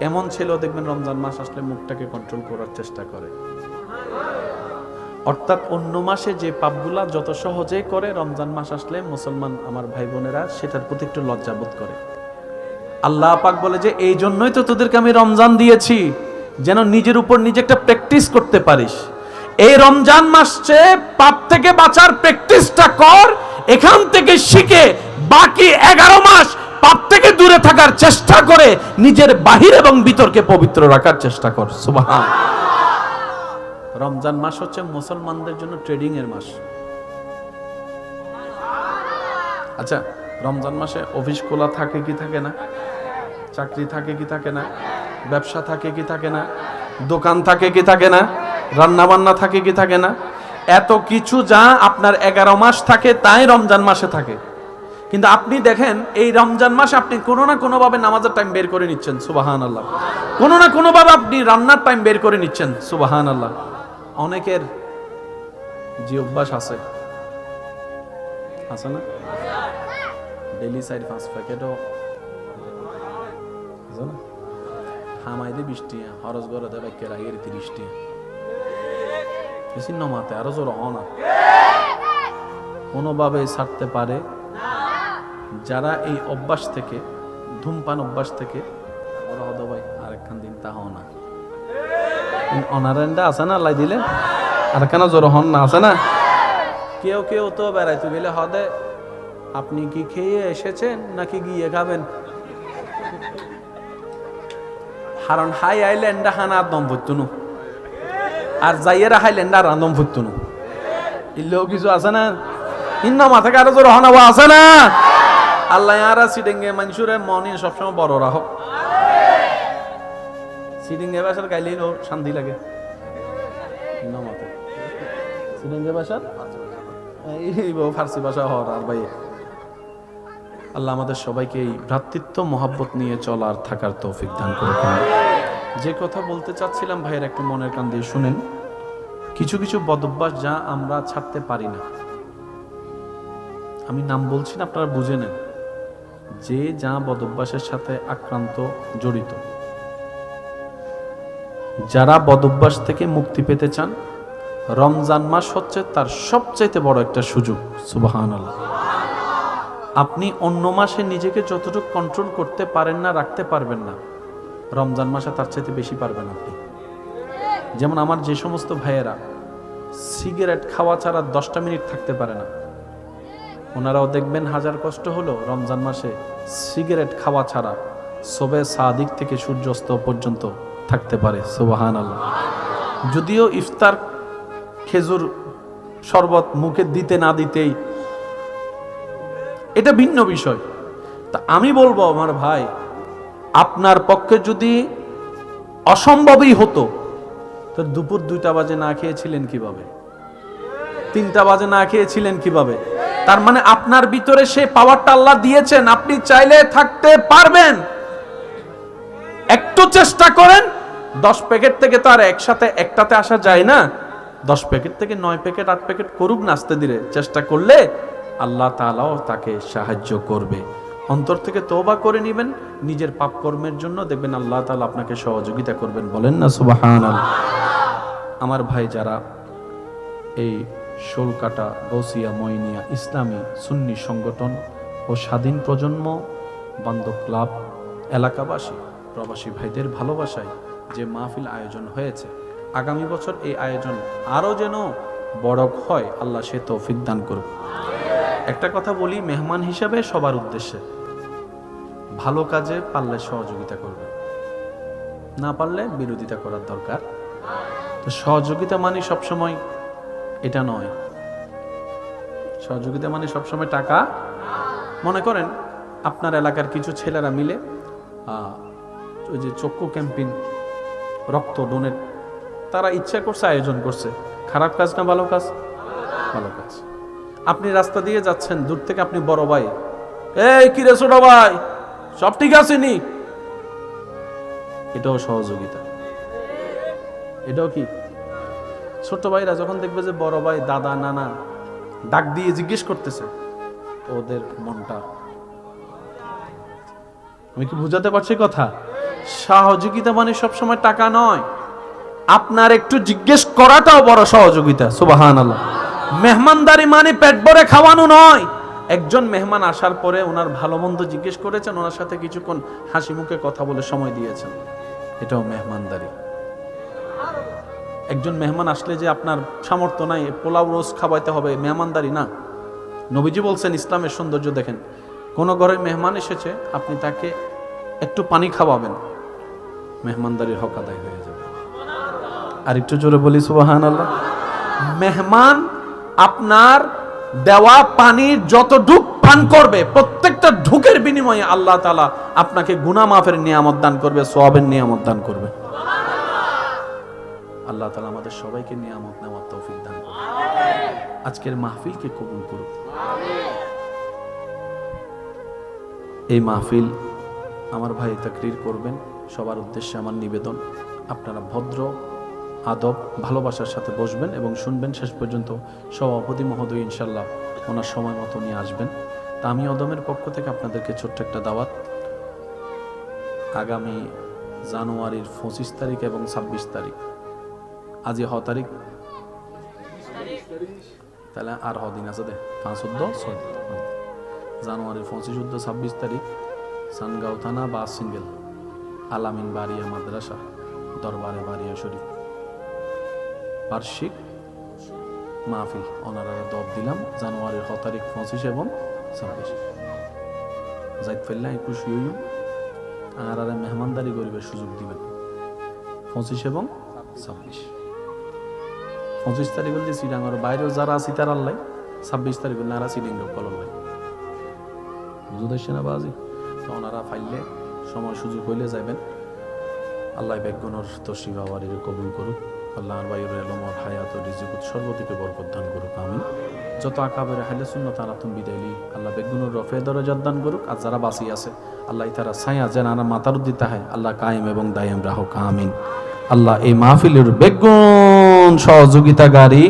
[SPEAKER 1] এমন ছেলেও দেখবেন রমজান মাস আসলে মুখটাকে কন্ট্রোল করার চেষ্টা করে। অর্থাৎ অন্য মাসে যে পাপগুলা যত সহজে করে, রমজান মাস আসলে মুসলমান আমার ভাই বোনেরা সেটার প্রতি একটু লজ্জাবোধ করে। আল্লাহ পাক বলে যে এই জন্যই তো তোদেরকে আমি রমজান দিয়েছি, যেন নিজের উপর নিজে একটা প্র্যাকটিস করতে পারিস। এই রমজান মাসে পাপ থেকে বাঁচার প্র্যাকটিসটা কর, এখান থেকে শিখে বাকি 11 মাস পাপ থেকে দূরে থাকার চেষ্টা করে নিজের বাহির এবং ভিতরকে পবিত্র রাখার চেষ্টা কর। সুবহান। রমজান মাস হচ্ছে মুসলমানদের জন্য ট্রেডিং এর মাস। আচ্ছা, রমজান মাসে অফিস খোলা থাকে কি থাকে না, চাকরি থাকে কি থাকে না, ব্যবসা থাকে কি থাকে না, দোকান থাকে কি থাকে না, রান্না বান্না থাকে কি থাকে না, এত কিছু যা আপনার 11 মাস থাকে তাই রমজান মাসে থাকে। কিন্তু আপনি দেখেন এই রমজান মাসে আপনি কোনো না কোনো ভাবে নামাজের টাইম বের করে নিচ্ছেন, সুবহানাল্লাহ। কোনো না কোনো ভাবে আপনি রান্নার টাইম বের করে নিচ্ছেন, সুবহানাল্লাহ। অনেকের যে অভ্যাস আছে না, ডেইলি 4-5 প্যাকেটও আছে না, হামাইদে 20 টাকা, খরচ করে দেয় বাইকে রাগের 30 টাকা, বেশি নমাতে আরো জোর হয় না, কোনোভাবে ছাড়তে পারে। যারা এই অভ্যাস থেকে, ধূমপান অভ্যাস থেকে বড় হতো ভাই আরেকখান দিন তা হও না, অনারেন্ডা আছে না আল্লাহ দিলে আর কেন জোর হন না, আছে না। কেউ কেউ তো বেড়াইতে গেলে হদে আপনি কি খেয়ে এসেছেন নাকি গিয়ে খাবেন, কারণ হাই আইল্যান্ডা হানা দম ভরতুনু আর যাইয়েরা হাইল্যান্ডা আর দম ভরতুনু, ইল্লেও কিছু আছে না, ইন্ন মাথা কারো জোর হন আছে না। আল্লাহ আরা সিডেঙ্গে মানুষের মনে সবসময় বড় রাখো, সিডেঙ্গে ভাষার গাইলেই শান্তি লাগে, ইন্ন মাথা সিডেঙ্গে ভাষার এই ফার্সি ভাষা হওয়ার আর ভাই। আল্লাহ আমাদের সবাইকে এই ভ্রাতৃত্ব মহব্বত নিয়ে চলার থাকার তৌফিক দান করে। যে কথা বলতে চাচ্ছিলাম ভাইয়ের একটু মনের কান দিয়ে শুনেন। কিছু কিছু বদভ্যাস যা আমরা ছাড়তে পারি না, আমি নাম বলছি না, আপনারা বুঝে নেন, যে যা বদভ্যাসের সাথে আক্রান্ত জড়িত। যারা বদভ্যাস থেকে মুক্তি পেতে চান, রমজান মাস হচ্ছে তার সবচাইতে বড় একটা সুযোগ। সুবহানাল্লাহ। আপনি অন্য মাসে নিজেকে যতটুকু কন্ট্রোল করতে পারেন না, রাখতে পারবেন না, রমজান মাসে তার চাইতে বেশি পারবেন আপনি। যেমন আমার যে সমস্ত ভাইয়েরা সিগারেট খাওয়া ছাড়া 10টা মিনিট থাকতে পারে না, ওনারাও দেখবেন হাজার কষ্ট হলো রমজান মাসে সিগারেট খাওয়া ছাড়া সবে সাদিক থেকে সূর্যাস্ত পর্যন্ত থাকতে পারে। সুবহানাল্লাহ। যদিও ইফতার খেজুর শরবত মুখে দিতে না দিতেই এটা ভিন্ন বিষয়। তা আমি বলবো আমার ভাই, আপনার পক্ষে যদি অসম্ভবই হতো তো দুপুর 2টা বাজে না খেয়েছিলেন কিভাবে, 3টা বাজে না খেয়েছিলেন কিভাবে? তার মানে আপনার ভিতরে সেই পাওয়ারটা আল্লাহ দিয়েছেন, আপনি চাইলে থাকতে পারবেন। একটু চেষ্টা করেন। 10 প্যাকেট থেকে তো আর একসাথে একটাতে আসা যায় না। 10 প্যাকেট থেকে 9 প্যাকেট 8 প্যাকেট করুক না, আস্তে ধীরে চেষ্টা করলে আল্লাহ তাআলাও তাকে সাহায্য করবে। অন্তর থেকে তওবা করে নেবেন নিজের পাপ কর্মের জন্য, দেখবেন আল্লাহ তাআলা আপনাকে সহযোগিতা করবেন। বলেন না সুবহানাল্লাহ। আমার ভাই যারা এই শোলকাটা, গৌসিয়া, মইনিয়া ইসলামী সুন্নি সংগঠন ও স্বাধীন প্রজন্ম বান্ধব ক্লাব এলাকাবাসী প্রবাসী ভাইদের ভালোবাসায় যে মাহফিল আয়োজন হয়েছে, আগামী বছর এই আয়োজন আরও যেন বড় হয়, আল্লাহ সে তৌফিক দান করুক। একটা কথা বলি মেহমান হিসাবে সবার উদ্দেশ্যে, ভালো কাজে পারলে সহযোগিতা করবে, না পারলে বিরোধিতা করার দরকার। তো সহযোগিতা মানে সবসময় এটা নয়, সহযোগিতা মানে সবসময় টাকা। মনে করেন আপনার এলাকার কিছু ছেলেরা মিলে ওই যে চক্ষু ক্যাম্পেইন, রক্ত ডোনেট, তারা ইচ্ছা করছে আয়োজন করছে, খারাপ কাজ না ভালো কাজ? ভালো কাজ। আপনি রাস্তা দিয়ে যাচ্ছেন, দূর থেকে আপনি বড় ভাই, এই কি রে ছোট ভাই, সব ঠিক আছে নি? এটাও সহযোগিতা। এটাও কি? ছোট ভাইরা যখন দেখবে যে বড় ভাই, দাদা, নানা ডাক দিয়ে জিজ্ঞেস করতেছে, ওদের মনটা, আমি কি বুঝাতে পারছি কথা? সহযোগিতা মানে সবসময় টাকা নয়, আপনার একটু জিজ্ঞেস করাটাও বড় সহযোগিতা। সুবহানাল্লাহ। মেহমানদারি মানে পেট ভরে খাওয়ানো নয়। একজন মেহমান আসার পরে ওনার ভালো মন্দ জিজ্ঞেস করেছেন, ওনার সাথে কিছুক্ষণ হাসি মুখে কথা বলে সময় দিয়েছেন, এটাও মেহমানদারি। একজন মেহমান আসলে যে আপনার সামর্থ্য নাই পোলাও রোজ খাওয়াইতে হবে, মেহমানদারি না। নবীজি বলছেন, ইসলামের সৌন্দর্য দেখেন, কোন ঘরে মেহমান এসেছে, আপনি তাকে একটু পানি খাওয়াবেন, মেহমানদারির হক আদায় হয়ে যাবে। আর একটু জোরে বলি সুবহানাল্লাহ। মেহমান আপনার দেওয়া পানির যত ঢুক পান করবে, প্রত্যেকটা ঢুকের বিনিময়ে আল্লাহ তাআলা আপনাকে গুনাহ মাফের নিয়ামত দান করবে, সওয়াবের নিয়ামত দান করবে। আল্লাহ তাআলা আমাদের সবাইকে নিয়ামত নেওয়ার তৌফিক দান করুন। আজকের মাহফিলকে কবুল করুন। এই মাহফিল আমার ভাই তাকরীর করবেন, সবার উদ্দেশ্যে আমার নিবেদন, আপনারা ভদ্র আদব ভালোবাসার সাথে বসবেন এবং শুনবেন শেষ পর্যন্ত। সভাপতি মহোদয় ইনশাল্লাহ ওনার সময় মতো নিয়ে আসবেন। তা আমি অদমের পক্ষ থেকে আপনাদেরকে ছোট্ট একটা দাওয়াত, আগামী জানুয়ারির 25 তারিখ এবং 26 তারিখ, আজই তারিখ, তাহলে আর দিন আছে দে, 5-14 জানুয়ারির 25-26 তারিখ সানগাঁও থানা বাস সিঙ্গেল আলামিন বারিয়া মাদ্রাসা দরবারে বারিয়া শরীফ বার্ষিক মাহফিল ওনারা দব দিলাম জানুয়ারির 6 তারিখ, 25 এবং 26 যাইত ফেললে একটু শুয়েও আর মেহমানদারি গরিবের সুযোগ দিবেন। 25 এবং 26 তারিখ বলতে সিডাঙ্গর বাইরেও যারা আছি তার আল্লাহ, 26 তারিখ বললে আর সিডিং কলম ভাই বুঝতে না বাজি। তো ওনারা ফাইলে সময় সুযোগ হইলে যাবেন। আল্লাহ বেগুনর তসিব আওয়ারির কবুল করুক। আল্লাহ বাইরের এলমর হায়াত রিজিকুত সর্বদিকে বরকত দান করুক। আমি যত আকাবের হাইলে সুন্নাত আলাতুম বিদাইলি আল্লাহ বেগুনর রফে দরজাত দান করুক। আর যারা বাঁচি আছে আল্লাহ তারা ছায়া যেন আর মাতার দিতে হয়, আল্লাহ কায়েম এবং দায়েম রাহুক। আমিন। আল্লাহ এই মাহফিলের বেগুন সহযোগিতাকারী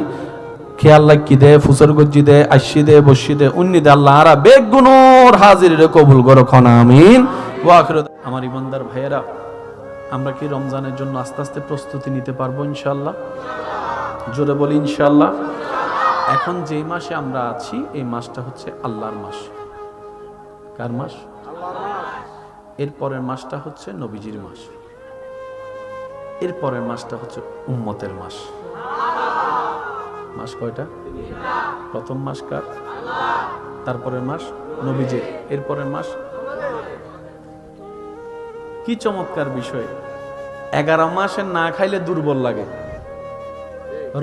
[SPEAKER 1] খেয়াল রাখি দে, ফুসর গজ্জি দে, আশি দে, বসি দে, উন্নি দে, আল্লাহ আরা বেগুনোর হাজির কবুল করো খন। আমিন। আমার ইমানদার ভাইয়েরা, আমরা কি রমজানের জন্য আস্তে আস্তে প্রস্তুতি নিতে পারবো ইনশাল্লাহ? জোরে বলি ইনশাল্লাহ। এখন যে মাসে আমরা আছি এই মাসটা হচ্ছে আল্লাহর মাস। কার মাস? এরপরের মাসটা হচ্ছে নবীজির মাস, এরপরের মাসটা হচ্ছে উম্মতের মাস। মাস কয়টা? প্রথম মাস কার? তারপরের মাস নবীজির, এরপরের মাস। কি চমৎকার বিষয়! 11 মাসের না খাইলে দুর্বল লাগে,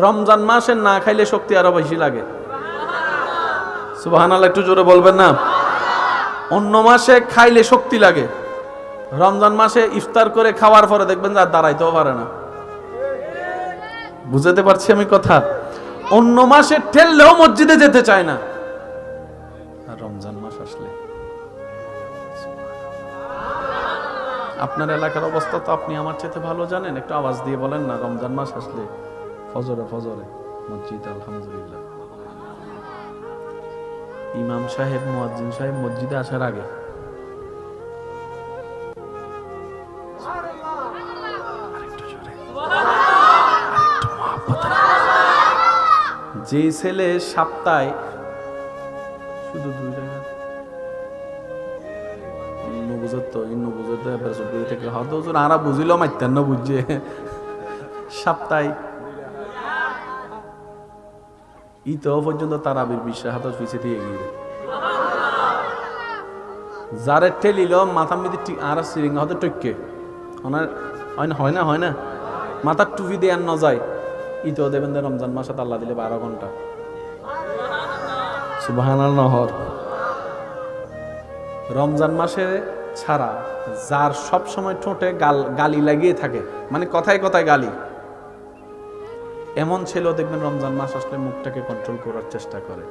[SPEAKER 1] রমজান মাসের না খাইলে শক্তি আরো বেশি লাগে। সুবহানাল্লাহ, একটু জোরে বলবেন না? অন্য মাসে খাইলে শক্তি লাগে, রমজান মাসে ইফতার করে খাওয়ার পরে দেখবেন যে আর দাঁড়াইতেও পারে না। বুঝাতে পারছি আমি কথা? অন্য মাসে ঠেললেও মসজিদে যেতে চায় না, আর রমজান মাস আসলে আপনার এলাকার অবস্থা তো আপনি আমার চাইতে ভালো জানেন। একটু আওয়াজ দিয়ে বলেন না, রমজান মাস আসলে ফজরে ফজরে মসজিদ আলহামদুলিল্লাহ। ইমাম সাহেব মুয়াজ্জিন সাহেব মসজিদে আসার আগে যে ছেলে সপ্তাহে শুধু 2 টাকা আরা বুঝিল মাইতেন না বুঝছে সপ্তাহে ইতো পর্যন্ত তারাবির বিশ্বাস হাত পিছিয়ে দিয়ে গিয়ে যারে ঠেলিল মাথা মিদি আর সিরিং হতে টইকে ওনার হয় না মাথার টুপি দিয়ে আর ন যায় ইতো দেবেন রমজান মাসে আল্লাহ দিলে 12 ঘন্টা সুবহানাল্লাহ নহর রমজান মাসে ছাড়া যার সব সময় ঠোঁটে গালি লাগিয়ে থাকে, মানে কথায় কথায় গালি, এমন ছেলেও দেখবেন রমজান মাস আসলে মুখটাকে কন্ট্রোল করার চেষ্টা করে।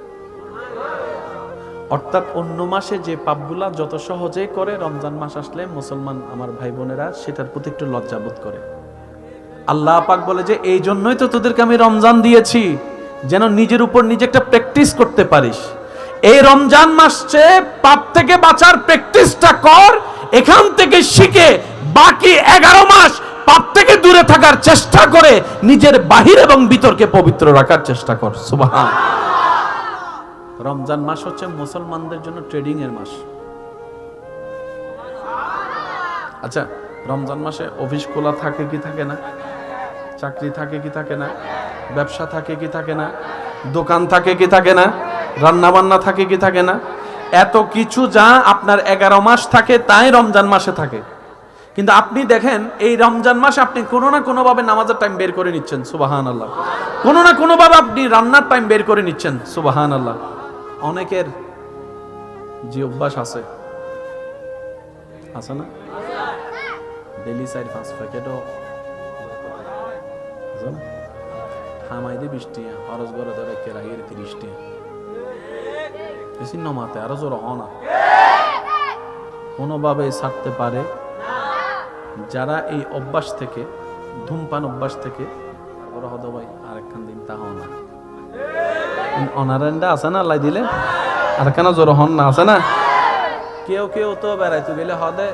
[SPEAKER 1] অর্থাৎ অন্য মাসে যে পাপগুলা যত সহজে করে, রমজান মাস আসলে মুসলমান আমার ভাই বোনেরা সেটার প্রতি একটু লজ্জাবোধ করে। আল্লাহ পাক বলে যে এই জন্যই তো তোদেরকে আমি রমজান দিয়েছি, যেন নিজের উপর নিজে একটা প্র্যাকটিস করতে পারিস। এই রমজান মাসে পাপ থেকে বাঁচার প্র্যাকটিসটা কর, এখান থেকে শিখে বাকি 11 মাস পাপ থেকে দূরে থাকার চেষ্টা করে নিজের বাহির এবং ভিতরকে পবিত্র রাখার চেষ্টা কর। সুবহান। রমজান মাস হচ্ছে মুসলমানদের জন্য ট্রেডিং এর মাস। আচ্ছা, রমজান মাসে অফিস খোলা থাকে কি থাকে না, চাকরি থাকে কি থাকে না, ব্যবসা থাকে কি থাকে না, দোকান থাকে কি থাকে না, রান্না বান্না থাকে কি থাকে না, এত কিছু যা আপনার 11 মাস থাকে তাই রমজান মাসে থাকে। কিন্তু আপনি দেখেন এই রমজান মাসে আপনি কোনো না কোনো ভাবে নামাজের টাইম বের করে নিচ্ছেন, সুবহানাল্লাহ। কোনো না কোনো ভাবে আপনি রান্নার টাইম বের করে নিচ্ছেন, সুবহানাল্লাহ। অনেকের যে অভ্যাস আছে না, ডেইলি 4-5 প্যাকেটও হামাইদে 20 টাকা, খরচ করে ধরে কেরাহির 30 টাকা, বেশি নমাতে আরো জোর হনা কোনোভাবে ছাড়তে পারে। যারা এই অভ্যাস থেকে, ধূমপান অভ্যাস থেকে বড় হতো ভাই আরেকখান দিন তা হন না, অনারেন্ডা আছে না আল্লাহ দিলে আরেকখানা জোর হন না, আছে না। কেউ কেউ তো বেড়াইতে গেলে হদে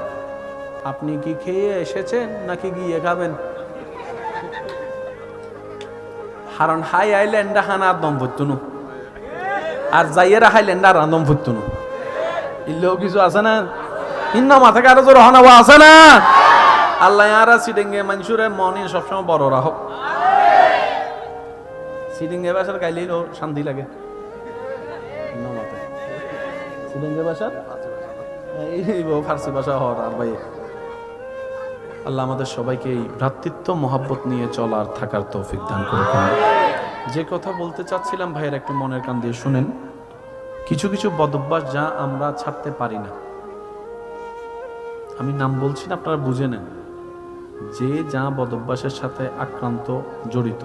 [SPEAKER 1] আপনি কি খেয়ে এসেছেন নাকি গিয়ে খাবেন, কারণ হাই আইল্যান্ডা হানা আর দম ভরতুনু, আর যাইয়েরা হাইল্যান্ডা আর দম ভরতুনু, ইল্লেও কিছু আছে না, ইন্ন মাথাকে আরো জোর হনাবো আছে না। আল্লাহ আরা সিডিংয়ে মানুষের মনে সবসময় বড় রাখক। সিডিংয়ে ভাষার গাইলেই শান্তি লাগে, সিডিংয়ে ভাষার এই ফার্সি ভাষা হওয়ার আর ভাই। আল্লাহ আমাদের সবাইকে এই ভ্রাতৃত্ব মহব্বত নিয়ে চলার থাকার তৌফিক দান করুন। যে কথা বলতে চাচ্ছিলাম ভাইয়ের একটু মনের কান দিয়ে শুনেন। কিছু কিছু বদভ্যাস যা আমরা ছাড়তে পারি না, আমি নাম বলছি না, আপনারা বুঝে নেন যে যা বদভ্যাসের সাথে আক্রান্ত জড়িত।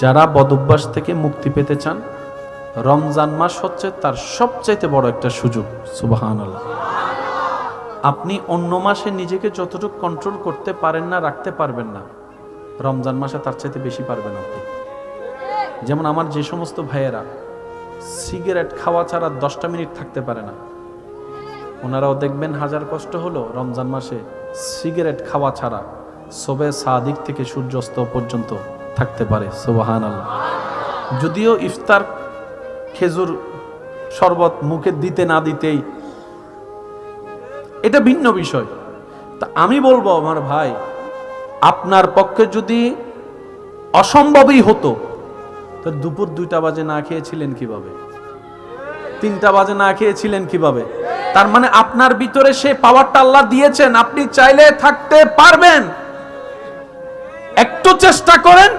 [SPEAKER 1] যারা বদভ্যাস থেকে মুক্তি পেতে চান, রমজান মাস হচ্ছে তার সবচাইতে বড় একটা সুযোগ। সুবহানাল্লাহ। আপনি অন্য মাসে নিজেকে যতটুকু কন্ট্রোল করতে পারেন না, রাখতে পারবেন না, রমজান মাসে তার চাইতে বেশি পারবেন আপনি। যেমন আমার যে সমস্ত ভাইয়েরা সিগারেট খাওয়া ছাড়া 10টা মিনিট থাকতে পারে না, ওনারাও দেখবেন হাজার কষ্ট হলো রমজান মাসে সিগারেট খাওয়া ছাড়া সবে সাদিক থেকে সূর্যাস্ত পর্যন্ত থাকতে পারে। সুবহানাল্লাহ। যদিও ইফতার খেজুর শরবত মুখে দিতে না দিতেই এটা ভিন্ন বিষয়। তা আমি বলবো আমার ভাই, আপনার পক্ষে যদি অসম্ভবই হতো তো দুপুর 2টা বাজে না খেয়েছিলেন কিভাবে, 3টা বাজে না খেয়েছিলেন কিভাবে? তার মানে আপনার ভিতরে সে পাওয়ারটা আল্লাহ দিয়েছেন, আপনি চাইলে থাকতে পারবেন। একটু চেষ্টা করেন।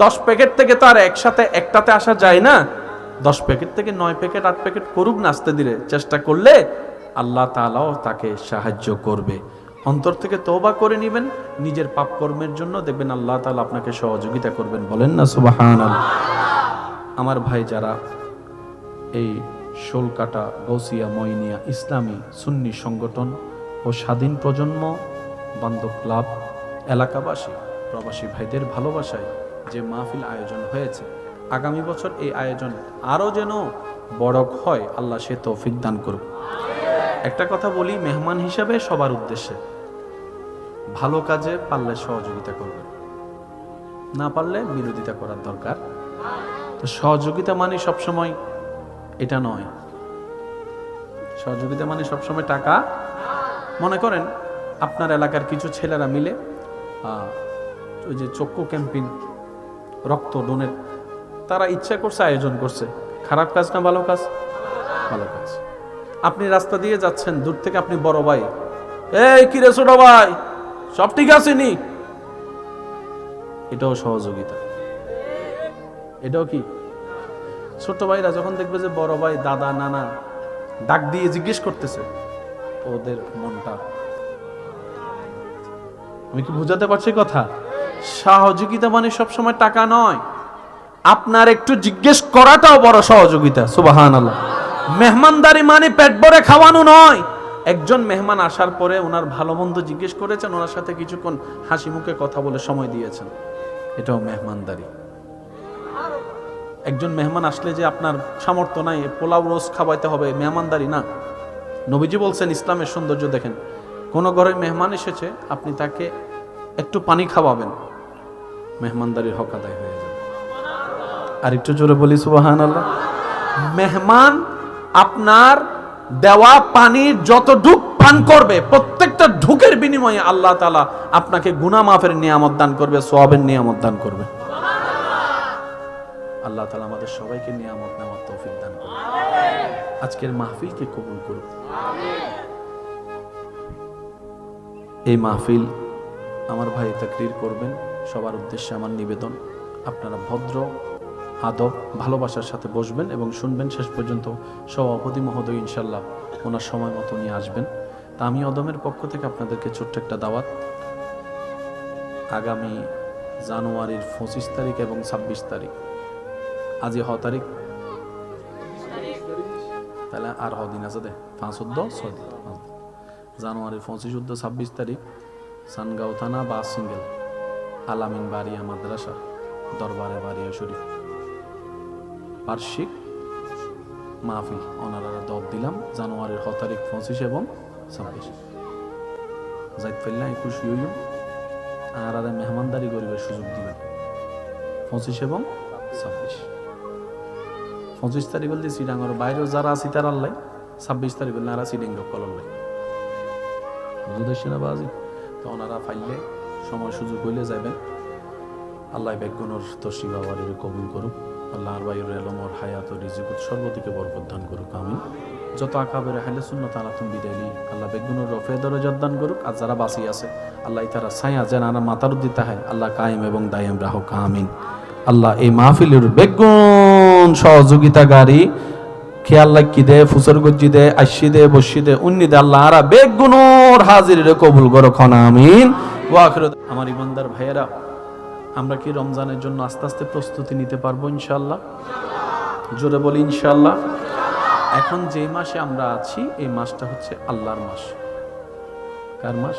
[SPEAKER 1] 10 প্যাকেট থেকে তো আর একসাথে একটাতে আসা যায় না। 10 প্যাকেট থেকে 9 প্যাকেট 8 প্যাকেট করুক না, আস্তে ধীরে চেষ্টা করলে আল্লাহ তাআলাও তাকে সাহায্য করবে। অন্তর থেকে তওবা করে নেবেন নিজের পাপ কর্মের জন্য, দেখবেন আল্লাহ তাআলা আপনাকে সহযোগিতা করবেন। বলেন না সুবহানাল্লাহ। আমার ভাই যারা এই শোলকাটা গৌসিয়া মইনিয়া ইসলামী সুন্নি সংগঠন ও স্বাধীন প্রজন্ম বান্ধব ক্লাব এলাকাবাসী প্রবাসী ভাইদের ভালোবাসায় যে মাহফিল আয়োজন হয়েছে, আগামী বছর এই আয়োজন আরো যেন বড় হয়, আল্লাহ সে তৌফিক দান করুক। একটা কথা বলি মেহমান হিসাবে সবার উদ্দেশ্যে, ভালো কাজে পারলে সহযোগিতা করবেন। না পারলে বিরোধিতা করার দরকার। তো সহযোগিতা মানে সবসময় এটা নয়। সহযোগিতা মানে সবসময় টাকা। মনে করেন আপনার এলাকার কিছু ছেলেরা মিলে ওই যে চক্ষু ক্যাম্পেইন, রক্ত ডোনের, তারা ইচ্ছা করছে, আয়োজন করছে। খারাপ কাজ না ভালো কাজ? ভালো কাজ। আপনি রাস্তা দিয়ে যাচ্ছেন, দূর থেকে আপনি বড় ভাই, এই কি রে ছোট ভাই, সব ঠিক আছে নি? এটাও সহযোগিতা। এটাও কি? ছোট ভাইরা যখন দেখবে যে বড় ভাই, দাদা, নানা ডাক দিয়ে জিজ্ঞেস করতেছে, ওদের মনটা, আমি কি বুঝাতে পারছি কথা? সহযোগিতা মানে সবসময় টাকা নয়, আপনার একটু জিজ্ঞেস করাটাও বড় সহযোগিতা। সুবহানাল্লাহ। মেহমানদারি মানে পেট ভরে খাওয়ানো নয়। একজন মেহমান আসার পরে ওনার ভালো মন্দ জিজ্ঞেস করেছেন, ওনার সাথে কিছুক্ষণ হাসি মুখে কথা বলে সময় দিয়েছেন, এটাও মেহমানদারি। একজন মেহমান আসলে যে আপনার সামর্থ্য নাই, পোলাও রোজ খাওয়াইতে হবে, মেহমানদারি না। নবীজি বলছেন, ইসলামের সৌন্দর্য দেখেন, কোন ঘরে মেহমান এসেছে, আপনি তাকে একটু পানি খাওয়াবেন, মেহমানদারির হক আদায় হয়ে যাবে। আর একটু জোরে বলি সুবহানাল্লাহ। মেহমান আপনার দেওয়া পানির যত ঢুক পান করবে, প্রত্যেকটা ঢুকের বিনিময়ে আল্লাহ তাআলা আপনাকে গুনাহ মাফের নিয়ামত দান করবে, সওয়াবের নিয়ামত দান করবে। আল্লাহ তাআলা আমাদের সবাইকে নিয়ামত নেওয়ার তৌফিক দান করুন। আজকের মাহফিলকে কবুল করুন। এই মাহফিল আমার ভাই তাকরীর করবেন, সবার উদ্দেশ্যে আমার নিবেদন, আপনারা ভদ্র আদব ভালোবাসার সাথে বসবেন এবং শুনবেন শেষ পর্যন্ত। সভাপতি মহোদয় ইনশাল্লাহ ওনার সময় মতো নিয়ে আসবেন। তা আমি অদমের পক্ষ থেকে আপনাদেরকে ছোট্ট একটা দাওয়াত, আগামী জানুয়ারির 25 তারিখ এবং 26 তারিখ, আজই তারিখ, তাহলে আর দিন আছে দে, 5-6 জানুয়ারির 25-26 তারিখ সানগাঁও থানা বাস সিঙ্গেল আলামিন বাড়িয়া মাদ্রাসা দরবারে বাড়িয়া শরীফ বার্ষিক মাহফিল ওনারা দব দিলাম। জানুয়ারির 6 তারিখ, 25 এবং 26 যাইত ফেললে খুশি হইম। আর মেহমানদারি গরিবের সুযোগ দিবেন 25 এবং 26। 25 তারিখ বলতে সিডাঙ্গর বাইরেও যারা আছি তার আল্লাহ, 26 তারিখ বললে আর সিডিঙ্গ কলল্লাই বুঝতে না বাজি। তো ওনারা ফাইলে সময় সুযোগ হইলে যাবেন। আল্লাহ বেগুনোর তসি বাবারের কবুল করুক। আল্লাহর বাইরের এলমর হায়াত ও রিজিকুত সর্বদিকে বরকত দান করুক। আমি যত আকাবের হাইলে সুন্নত আলাতুম বিদাইলি আল্লাহ বেগুনোর রফে দরজাত দান করুক। আর যারা বাঁচি আছে আল্লাহ তারা ছায়া যেন আর মাতার দিতে হয় আল্লাহ কায়েম এবং দায়েম রাহুক। আমিন। আল্লাহ এই মাহফিলের বেগুন সহযোগিতাকারী খেয়াল রাখি দে, ফুসর গজ্জি দে, আশি দে, বসি দে, উন্নি দে, আল্লাহ আরা বেগুনোর হাজির কবুল করো খন। আমিন। আমার ইমানদার ভাইয়েরা, আমরা কি রমজানের জন্য আস্তে আস্তে প্রস্তুতি নিতে পারবো ইনশাআল্লাহ? জোরে বলি ইনশাআল্লাহ। এখন যে মাসে আমরা আছি এই মাসটা হচ্ছে আল্লাহর মাস। কার মাস?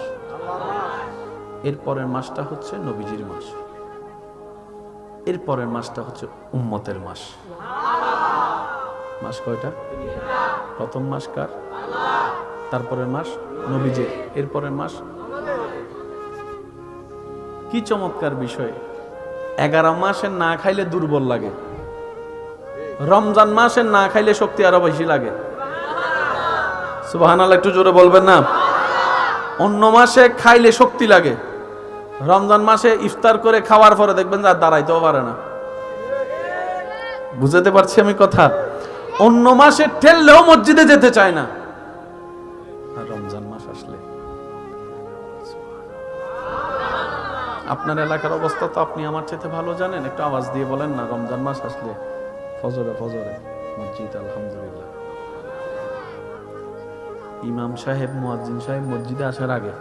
[SPEAKER 1] এর পরের মাসটা হচ্ছে নবীজির মাস, এর পরের মাসটা হচ্ছে উম্মতের মাস। মাস কয়টা? প্রথম মাস কার? তারপরের মাস নবীজির, এরপরের মাস। কি চমৎকার বিষয়! 11 মাসে না খাইলে দুর্বল লাগে, রমজান মাসে না খাইলে শক্তি আরো বেশি লাগে। সুবহানাল্লাহ, একটু জোরে বলবেন না? অন্য মাসে খাইলে শক্তি লাগে, রমজান মাসে ইফতার করে খাওয়ার পরে দেখবেন যে আর দাঁড়াইতেও পারে না। বুঝাতে পারছি আমি কথা? অন্য মাসে ঠেললেও মসজিদে যেতে চায় না, আর রমজান মাস আসলে আপনার এলাকার অবস্থা তো আপনি আমার চাইতে ভালো জানেন। একটু আওয়াজ দিয়ে বলেন না, রমজান মাস আসলে ফজরে ফজরে মসজিদ আলহামদুলিল্লাহ। ইমাম সাহেব মুয়াজ্জিন সাহেব মসজিদে আসার আগে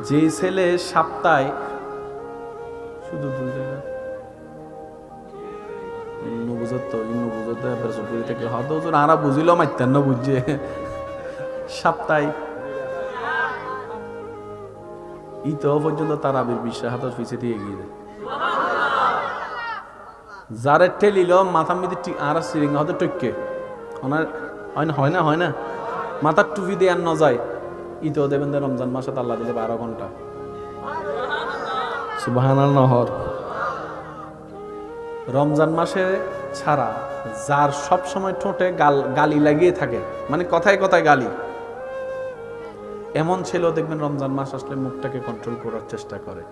[SPEAKER 1] যে ছেলে সপ্তাহে শুধু 2 টাকা থেকে হয়তো আরা বুঝিল মাইতেন না, বুঝছে সপ্তাহে ইতো পর্যন্ত তারা বিশ্বাস হাতের পিছিয়ে দিয়ে এগিয়ে যায়। যারে ঠেলিল মাথা মিদি আর সিরিং হয়তো টৈক্যে ওনার হয় না মাথার টুপি দিয়ে আর ন যায় ইতেও দেবেন যে রমজান মাসে আল্লাহ দিলে 12 ঘন্টা সুবহানাল্লাহ। রমজান মাসে ছাড়া যার সব সময় ঠোঁটে গালি লাগিয়ে থাকে, মানে কথায় কথায় গালি, এমন ছিল দেখবেন রমজান মাস আসলে মুখটাকে কন্ট্রোল করার চেষ্টা করে।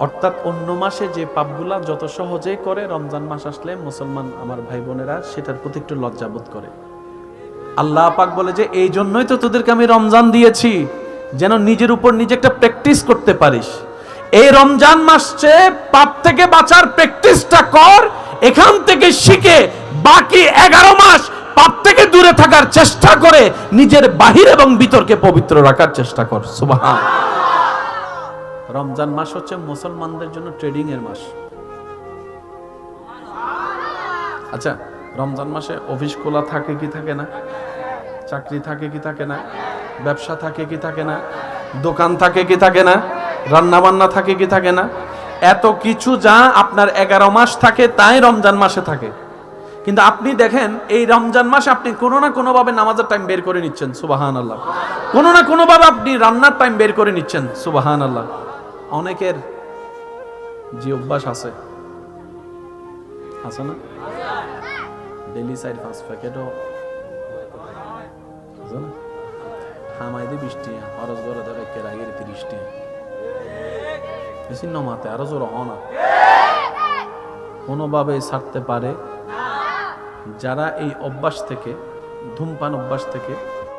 [SPEAKER 1] অর্থাৎ অন্য মাসে যে পাপগুলা যত সহজেই করে, রমজান মাস আসলে মুসলমান আমার ভাই বোনেরা সেটার প্রতি একটু লজ্জাবোধ করে। আল্লাহ পাক বলে যে এই জন্যই তো তোদেরকে আমি রমজান দিয়েছি, যেন নিজের উপর নিজে একটা প্র্যাকটিস করতে পারিস। এই রমজান মাসে পাপ থেকে বাঁচার প্র্যাকটিসটা কর, এখান থেকে শিখে বাকি 11 মাস পাপ থেকে দূরে থাকার চেষ্টা করে নিজের বাহির এবং ভিতরকে পবিত্র রাখার চেষ্টা কর। সুবহান। রমজান মাস হচ্ছে মুসলমানদের জন্য ট্রেডিং এর মাস। আচ্ছা, রমজান মাসে অফিস খোলা থাকে কি থাকে না, চাকরি থাকে কি থাকে না, ব্যবসা থাকে কি থাকে না, দোকান থাকে কি থাকে না, রান্না বান্না থাকে কি থাকে না, এত কিছু যা আপনার 11 মাস থাকে তাই রমজান মাসে থাকে। কিন্তু আপনি দেখেন এই রমজান মাসে আপনি কোনো না কোনো ভাবে নামাজের টাইম বের করে নিচ্ছেন, সুবহানাল্লাহ। কোনো না কোনো ভাবে আপনি রান্নার টাইম বের করে নিচ্ছেন, সুবহানাল্লাহ। অনেকের যে অভ্যাস আছে না, ডেইলি 4-5 প্যাকেটও আছে না, হামাইদে 20 টাকা, খরচ করে দেবে কেরাগের 30 টাকা, বেশি নমাতে আরো জোর হনা কোনোভাবে ছাড়তে পারে। যারা এই অভ্যাস থেকে, ধূমপান অভ্যাস থেকে